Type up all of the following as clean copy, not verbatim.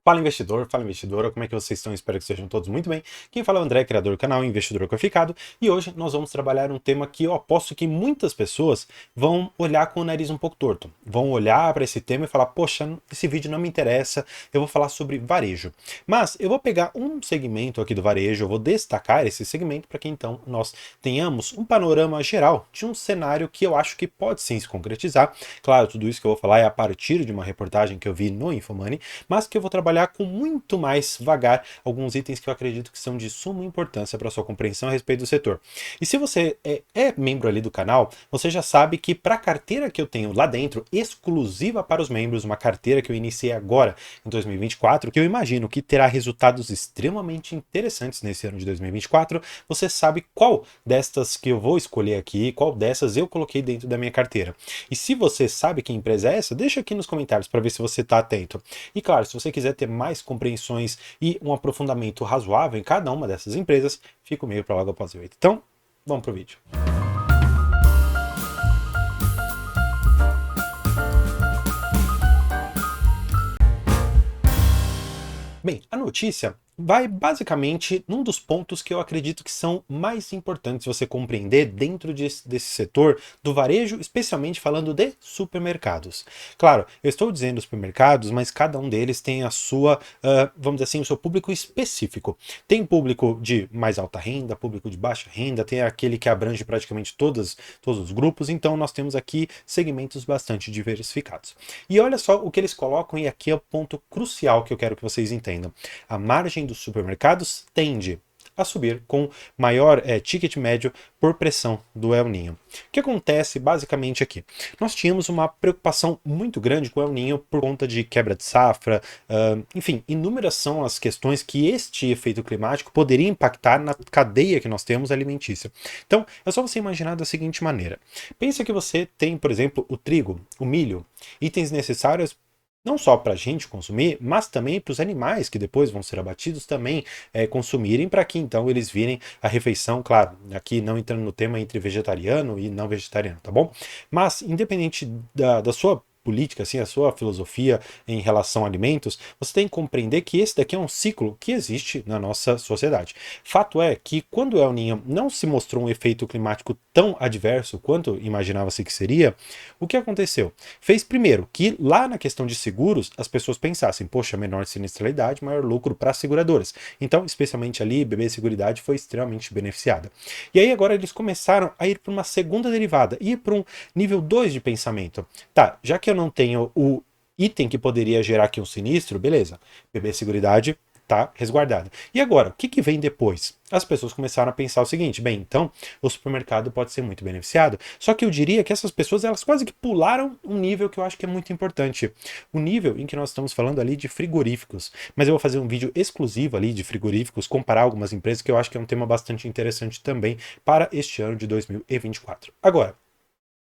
Fala investidora, como é que vocês estão? Espero que estejam todos muito bem. Quem fala é o André, criador do canal Investidor Qualificado, e hoje nós vamos trabalhar um tema que eu aposto que muitas pessoas vão olhar com o nariz um pouco torto. Vão olhar para esse tema e falar, poxa, esse vídeo não me interessa, eu vou falar sobre varejo. Mas eu vou pegar um segmento aqui do varejo, eu vou destacar esse segmento para que então nós tenhamos um panorama geral de um cenário que eu acho que pode sim se concretizar. Claro, tudo isso que eu vou falar é a partir de uma reportagem que eu vi no Infomoney, mas que eu vou trabalhar com muito mais vagar alguns itens que eu acredito que são de suma importância para sua compreensão a respeito do setor. E se você é membro ali do canal, você já sabe que para a carteira que eu tenho lá dentro, exclusiva para os membros, uma carteira que eu iniciei agora em 2024, que eu imagino que terá resultados extremamente interessantes nesse ano de 2024, você sabe qual destas que eu vou escolher aqui, qual dessas eu coloquei dentro da minha carteira. E se você sabe que empresa é essa, deixa aqui nos comentários para ver se você está atento. E claro, se você quiser ter mais compreensões e um aprofundamento razoável em cada uma dessas empresas, fica comigo para logo após o vídeo. Então, vamos pro vídeo. Bem, a notícia vai basicamente num dos pontos que eu acredito que são mais importantes você compreender dentro desse setor do varejo, especialmente falando de supermercados. Claro, eu estou dizendo supermercados, mas cada um deles tem a sua, vamos dizer assim, o seu público específico. Tem público de mais alta renda, público de baixa renda, tem aquele que abrange praticamente todos os grupos, então nós temos aqui segmentos bastante diversificados. E olha só o que eles colocam, e aqui é o ponto crucial que eu quero que vocês entendam. A margem dos supermercados tende a subir com maior ticket médio por pressão do El Niño. O que acontece basicamente aqui? Nós tínhamos uma preocupação muito grande com o El Niño por conta de quebra de safra, enfim, inúmeras são as questões que este efeito climático poderia impactar na cadeia que nós temos alimentícia. Então, é só você imaginar da seguinte maneira. Pensa que você tem, por exemplo, o trigo, o milho, itens necessários não só para a gente consumir, mas também para os animais que depois vão ser abatidos também consumirem, para que então eles virem a refeição, claro, aqui não entrando no tema entre vegetariano e não vegetariano, tá bom? Mas independente da sua política, assim, a sua filosofia em relação a alimentos, você tem que compreender que esse daqui é um ciclo que existe na nossa sociedade. Fato é que quando o El Niño não se mostrou um efeito climático tão adverso quanto imaginava-se que seria, o que aconteceu? Fez primeiro que lá na questão de seguros as pessoas pensassem, poxa, menor sinistralidade, maior lucro para as seguradoras. Então, especialmente ali, BB Seguridade foi extremamente beneficiada. E aí agora eles começaram a ir para uma segunda derivada, ir para um nível 2 de pensamento. Tá, já que eu não tenho o item que poderia gerar aqui um sinistro, beleza, BB Seguridade tá resguardada. E agora, o que vem depois? As pessoas começaram a pensar o seguinte, bem, então o supermercado pode ser muito beneficiado, só que eu diria que essas pessoas, elas quase que pularam um nível que eu acho que é muito importante, o nível em que nós estamos falando ali de frigoríficos, mas eu vou fazer um vídeo exclusivo ali de frigoríficos, comparar algumas empresas, que eu acho que é um tema bastante interessante também para este ano de 2024. Agora,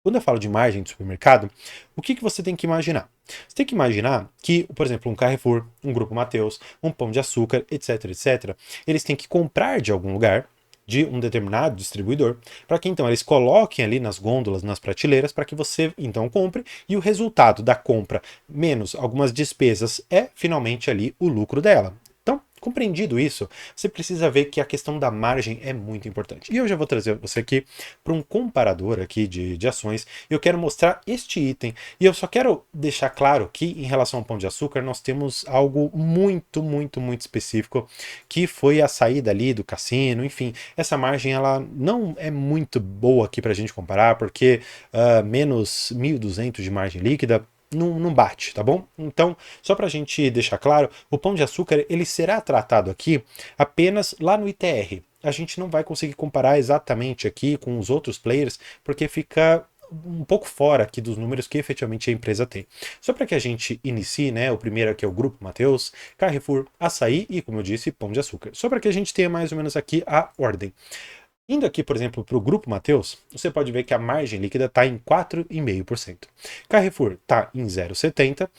quando eu falo de margem de supermercado, o que você tem que imaginar? Você tem que imaginar que, por exemplo, um Carrefour, um Grupo Mateus, um Pão de Açúcar, etc, etc, eles têm que comprar de algum lugar, de um determinado distribuidor, para que então eles coloquem ali nas gôndolas, nas prateleiras, para que você então compre, e o resultado da compra menos algumas despesas é finalmente ali o lucro dela. Então, compreendido isso, você precisa ver que a questão da margem é muito importante. E eu já vou trazer você aqui para um comparador aqui de ações. Eu quero mostrar este item. E eu só quero deixar claro que em relação ao Pão de Açúcar, nós temos algo muito, muito, muito específico, que foi a saída ali do cassino. Enfim, essa margem ela não é muito boa aqui para a gente comparar, porque menos 1.200 de margem líquida, não bate, tá bom? Então, só para a gente deixar claro, o Pão de Açúcar ele será tratado aqui apenas lá no ITR. A gente não vai conseguir comparar exatamente aqui com os outros players, porque fica um pouco fora aqui dos números que efetivamente a empresa tem. Só para que a gente inicie, né? O primeiro aqui é o Grupo Mateus, Carrefour, Açaí e, como eu disse, Pão de Açúcar. Só para que a gente tenha mais ou menos aqui a ordem. Indo aqui, por exemplo, para o Grupo Mateus, você pode ver que a margem líquida está em 4,5%. Carrefour está em 0,70%.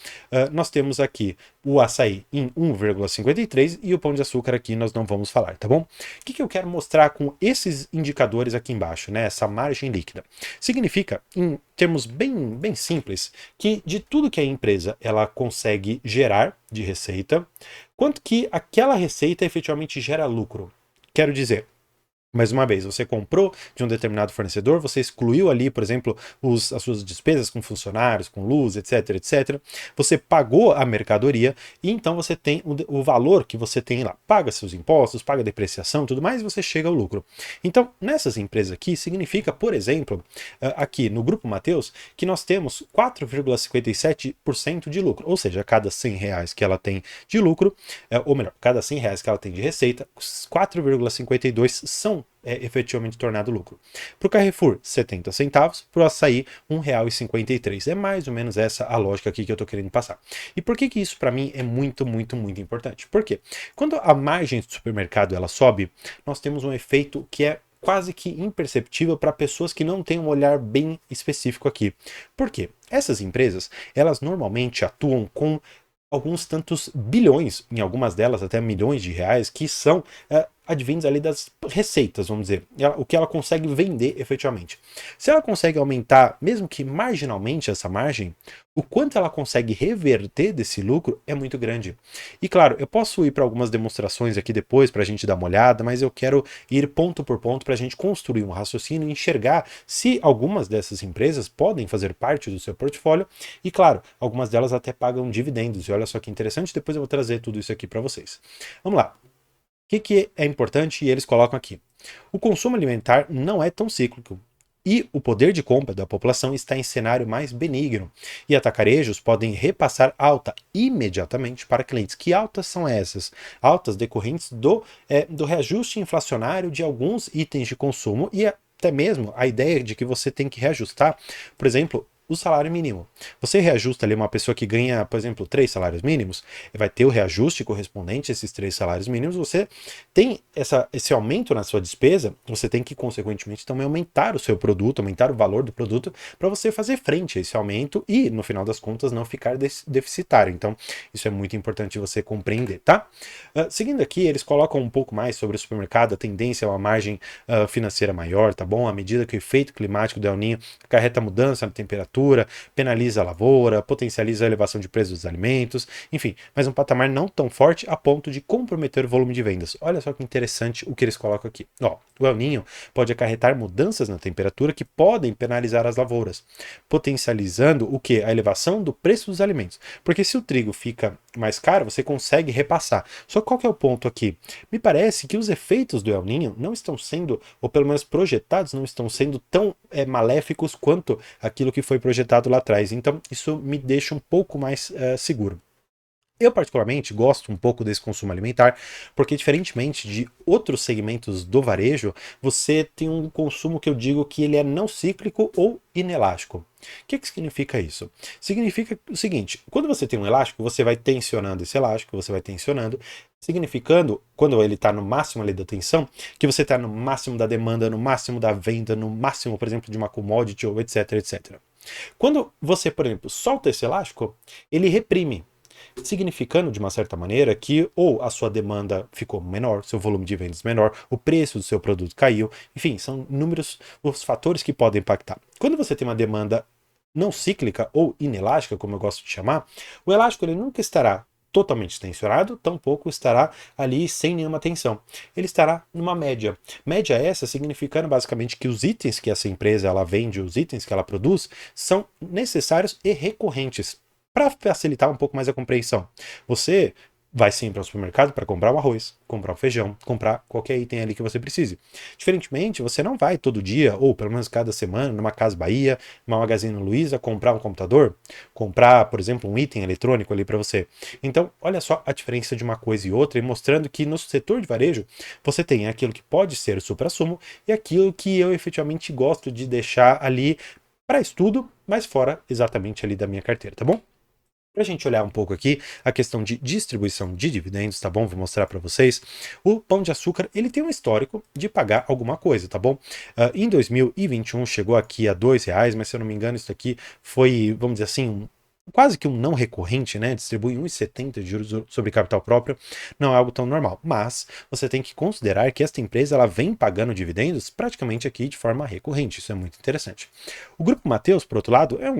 Nós temos aqui o açaí em 1,53% e o pão de açúcar aqui nós não vamos falar, tá bom? O que eu quero mostrar com esses indicadores aqui embaixo, né? Essa margem líquida. Significa, em termos bem simples, que de tudo que a empresa ela consegue gerar de receita, quanto que aquela receita efetivamente gera lucro. Quero dizer, mais uma vez, você comprou de um determinado fornecedor, você excluiu ali, por exemplo, as suas despesas com funcionários, com luz, etc, etc. Você pagou a mercadoria e então você tem o valor que você tem lá. Paga seus impostos, paga depreciação e tudo mais e você chega ao lucro. Então, nessas empresas aqui, significa, por exemplo, aqui no Grupo Mateus, que nós temos 4,57% de lucro. Ou seja, a cada 100 reais que ela tem de lucro, ou melhor, cada 100 reais que ela tem de receita, 4,52 são efetivamente tornado lucro. Para o Carrefour, 70 centavos, para o açaí, R$ 1,53. É mais ou menos essa a lógica aqui que eu estou querendo passar. E por que isso para mim é muito importante? Porque quando a margem do supermercado ela sobe, nós temos um efeito que é quase que imperceptível para pessoas que não têm um olhar bem específico aqui. Por quê? Essas empresas, elas normalmente atuam com alguns tantos bilhões, em algumas delas até milhões de reais, que são advindos ali das receitas, vamos dizer, o que ela consegue vender efetivamente. Se ela consegue aumentar, mesmo que marginalmente essa margem, o quanto ela consegue reverter desse lucro é muito grande. E claro, eu posso ir para algumas demonstrações aqui depois para a gente dar uma olhada, mas eu quero ir ponto por ponto para a gente construir um raciocínio e enxergar se algumas dessas empresas podem fazer parte do seu portfólio e claro, algumas delas até pagam dividendos. E olha só que interessante, depois eu vou trazer tudo isso aqui para vocês. Vamos lá. O que é importante e eles colocam aqui? O consumo alimentar não é tão cíclico e o poder de compra da população está em cenário mais benigno e atacarejos podem repassar alta imediatamente para clientes. Que altas são essas? Altas decorrentes do reajuste inflacionário de alguns itens de consumo e até mesmo a ideia de que você tem que reajustar, por exemplo, o salário mínimo. Você reajusta ali uma pessoa que ganha, por exemplo, 3 salários mínimos, vai ter o reajuste correspondente a esses 3 salários mínimos, você tem esse aumento na sua despesa, você tem que, consequentemente, também aumentar o seu produto, aumentar o valor do produto, para você fazer frente a esse aumento e, no final das contas, não ficar deficitário. Então, isso é muito importante você compreender, tá? Seguindo aqui, eles colocam um pouco mais sobre o supermercado, a tendência é uma margem financeira maior, tá bom? À medida que o efeito climático do El Niño acarreta mudança na temperatura, penaliza a lavoura, potencializa a elevação de preços dos alimentos, enfim, mas um patamar não tão forte a ponto de comprometer o volume de vendas. Olha só que interessante o que eles colocam aqui. Ó, o El Niño pode acarretar mudanças na temperatura que podem penalizar as lavouras, potencializando o que? A elevação do preço dos alimentos. Porque se o trigo fica mais caro, você consegue repassar. Só qual que é o ponto aqui? Me parece que os efeitos do El Niño não estão sendo, ou pelo menos projetados, não estão sendo tão maléficos quanto aquilo que foi projetado lá atrás. Então, isso me deixa um pouco mais seguro. Eu, particularmente, gosto um pouco desse consumo alimentar, porque, diferentemente de outros segmentos do varejo, você tem um consumo que eu digo que ele é não cíclico ou inelástico. O que significa isso? Significa o seguinte, quando você tem um elástico, você vai tensionando esse elástico, você vai tensionando, significando, quando ele está no máximo ali da tensão, que você está no máximo da demanda, no máximo da venda, no máximo, por exemplo, de uma commodity ou etc, etc. Quando você, por exemplo, solta esse elástico, ele reprime, significando de uma certa maneira que ou a sua demanda ficou menor, seu volume de vendas menor, o preço do seu produto caiu, enfim, são inúmeros os fatores que podem impactar. Quando você tem uma demanda não cíclica ou inelástica, como eu gosto de chamar, o elástico ele nunca estará totalmente tensionado, tampouco estará ali sem nenhuma tensão. Ele estará numa média. Média essa significando basicamente que os itens que essa empresa ela vende, os itens que ela produz, são necessários e recorrentes. Para facilitar um pouco mais a compreensão, você vai sempre ao supermercado para comprar um arroz, comprar um feijão, comprar qualquer item ali que você precise. Diferentemente, você não vai todo dia, ou pelo menos cada semana, numa Casa Bahia, numa Magazine Luiza, comprar um computador, comprar, por exemplo, um item eletrônico ali para você. Então, olha só a diferença de uma coisa e outra, e mostrando que no setor de varejo, você tem aquilo que pode ser o suprassumo e aquilo que eu efetivamente gosto de deixar ali para estudo, mas fora exatamente ali da minha carteira, tá bom? Para a gente olhar um pouco aqui a questão de distribuição de dividendos, tá bom? Vou mostrar para vocês. O Pão de Açúcar, ele tem um histórico de pagar alguma coisa, tá bom? Em 2021 chegou aqui a R$ 2, mas se eu não me engano isso aqui foi, vamos dizer assim, quase que um não recorrente, né? Distribui 1,70 de juros sobre capital próprio, não é algo tão normal. Mas você tem que considerar que esta empresa ela vem pagando dividendos praticamente aqui de forma recorrente. Isso é muito interessante. O Grupo Mateus, por outro lado, é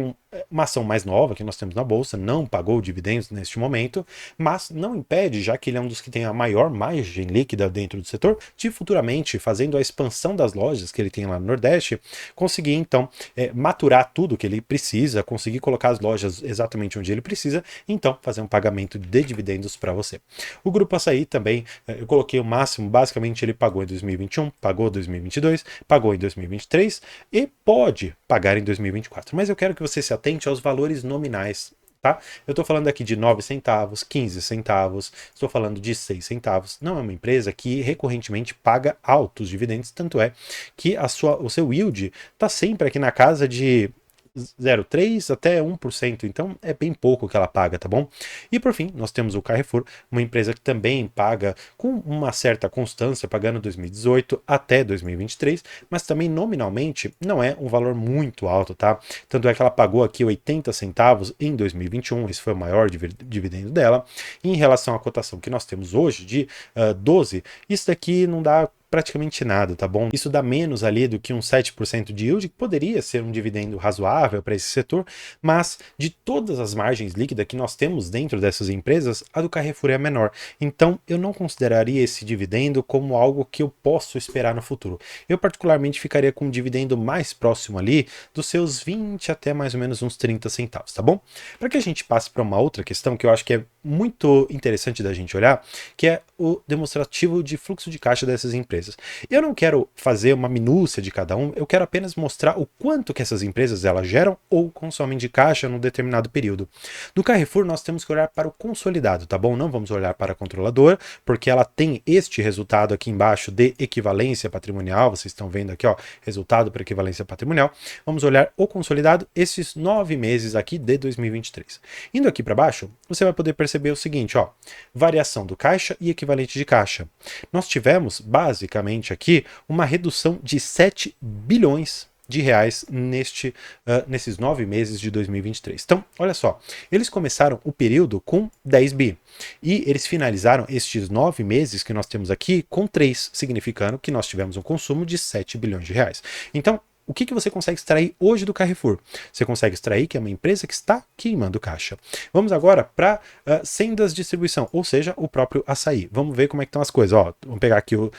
uma ação mais nova que nós temos na bolsa, não pagou dividendos neste momento, mas não impede, já que ele é um dos que tem a maior margem líquida dentro do setor, de futuramente, fazendo a expansão das lojas que ele tem lá no Nordeste, conseguir então maturar tudo que ele precisa, conseguir colocar as lojas exatamente onde ele precisa, então fazer um pagamento de dividendos para você. O Grupo Assaí também, eu coloquei o máximo, basicamente ele pagou em 2021, pagou em 2022, pagou em 2023 e pode pagar em 2024. Mas eu quero que você se atente aos valores nominais. Tá? Eu estou falando aqui de 9 centavos, 15 centavos, estou falando de 6 centavos. Não é uma empresa que recorrentemente paga altos dividendos, tanto é que o seu yield está sempre aqui na casa de 0,3% até 1%, então é bem pouco que ela paga, tá bom? E por fim, nós temos o Carrefour, uma empresa que também paga com uma certa constância, pagando 2018 até 2023, mas também nominalmente não é um valor muito alto, tá? Tanto é que ela pagou aqui 80 centavos em 2021, esse foi o maior dividendo dela. E em relação à cotação que nós temos hoje de 12, isso daqui não dá praticamente nada, tá bom? Isso dá menos ali do que um 7% de yield, que poderia ser um dividendo razoável para esse setor, mas de todas as margens líquidas que nós temos dentro dessas empresas, a do Carrefour é a menor. Então, eu não consideraria esse dividendo como algo que eu posso esperar no futuro. Eu particularmente ficaria com um dividendo mais próximo ali dos seus 20 até mais ou menos uns 30 centavos, tá bom? Para que a gente passe para uma outra questão que eu acho que é muito interessante da gente olhar, que é o demonstrativo de fluxo de caixa dessas empresas. Eu não quero fazer uma minúcia de cada um, eu quero apenas mostrar o quanto que essas empresas elas geram ou consomem de caixa num determinado período. No Carrefour nós temos que olhar para o consolidado, tá bom? Não vamos olhar para a controladora, porque ela tem este resultado aqui embaixo de equivalência patrimonial, vocês estão vendo aqui, ó, resultado para equivalência patrimonial. Vamos olhar o consolidado, esses 9 meses aqui de 2023. Indo aqui para baixo, você vai poder perceber o seguinte, ó, variação do caixa e equivalente de caixa. Nós tivemos, basicamente aqui, uma redução de 7 bilhões de reais nesses 9 meses de 2023. Então, olha só, eles começaram o período com 10 bi e eles finalizaram estes 9 meses que nós temos aqui com 3, significando que nós tivemos um consumo de 7 bilhões de reais. Então, o que você consegue extrair hoje do Carrefour? Você consegue extrair que é uma empresa que está queimando caixa. Vamos agora para sendas de distribuição, ou seja, o próprio açaí. Vamos ver como é que estão as coisas. Ó, vamos pegar aqui o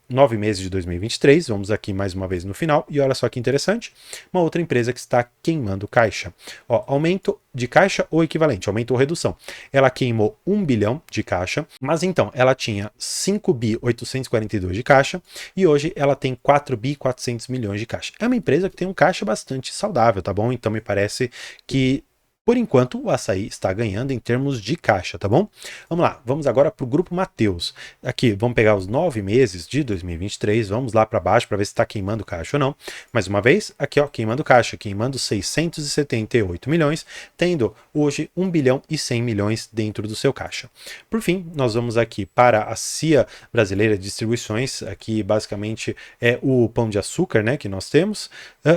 9 meses de 2023, vamos aqui mais uma vez no final, e olha só que interessante, uma outra empresa que está queimando caixa. Ó, aumento de caixa ou equivalente, aumento ou redução. Ela queimou 1 bilhão de caixa, mas então ela tinha 5 bi 842 de caixa e hoje ela tem 4 bi 400 milhões de caixa. É uma empresa que tem um caixa bastante saudável, tá bom? Então me parece que por enquanto, o açaí está ganhando em termos de caixa, tá bom? Vamos lá, vamos agora para o Grupo Mateus. Aqui, vamos pegar os 9 meses de 2023, vamos lá para baixo para ver se está queimando caixa ou não. Mais uma vez, aqui ó, queimando caixa, queimando 678 milhões, tendo hoje 1 bilhão e 100 milhões dentro do seu caixa. Por fim, nós vamos aqui para a CIA Brasileira de Distribuições, aqui basicamente é o Pão de Açúcar, né, que nós temos,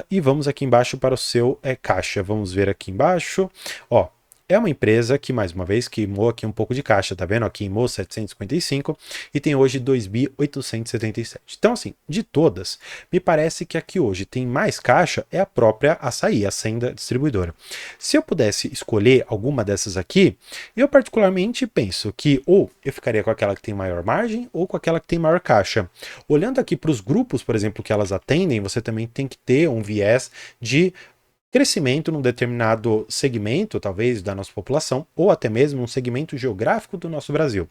e vamos aqui embaixo para o seu caixa. Vamos ver aqui embaixo. Ó, é uma empresa que, mais uma vez, queimou aqui um pouco de caixa, tá vendo? Ó, queimou 755 e tem hoje 2.877. Então, assim, de todas, me parece que aqui hoje tem mais caixa é a própria Açaí, a Senda Distribuidora. Se eu pudesse escolher alguma dessas aqui, eu particularmente penso que ou eu ficaria com aquela que tem maior margem ou com aquela que tem maior caixa. Olhando aqui para os grupos, por exemplo, que elas atendem, você também tem que ter um viés de crescimento num determinado segmento, talvez, da nossa população, ou até mesmo um segmento geográfico do nosso Brasil.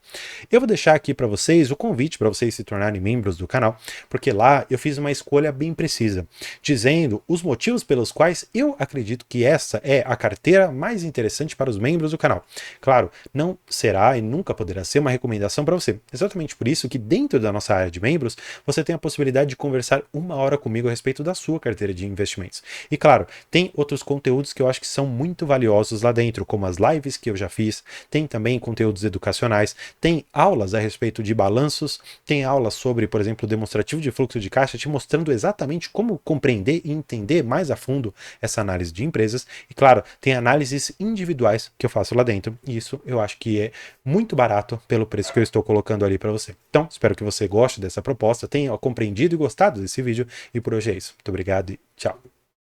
Eu vou deixar aqui para vocês o convite para vocês se tornarem membros do canal, porque lá eu fiz uma escolha bem precisa, dizendo os motivos pelos quais eu acredito que essa é a carteira mais interessante para os membros do canal. Claro, não será e nunca poderá ser uma recomendação para você. Exatamente por isso que dentro da nossa área de membros, você tem a possibilidade de conversar 1 hora comigo a respeito da sua carteira de investimentos. E claro, tem outros conteúdos que eu acho que são muito valiosos lá dentro, como as lives que eu já fiz, tem também conteúdos educacionais, tem aulas a respeito de balanços, tem aulas sobre, por exemplo, demonstrativo de fluxo de caixa, te mostrando exatamente como compreender e entender mais a fundo essa análise de empresas. E claro, tem análises individuais que eu faço lá dentro, e isso eu acho que é muito barato pelo preço que eu estou colocando ali para você. Então, espero que você goste dessa proposta, tenha compreendido e gostado desse vídeo, e por hoje é isso. Muito obrigado e tchau!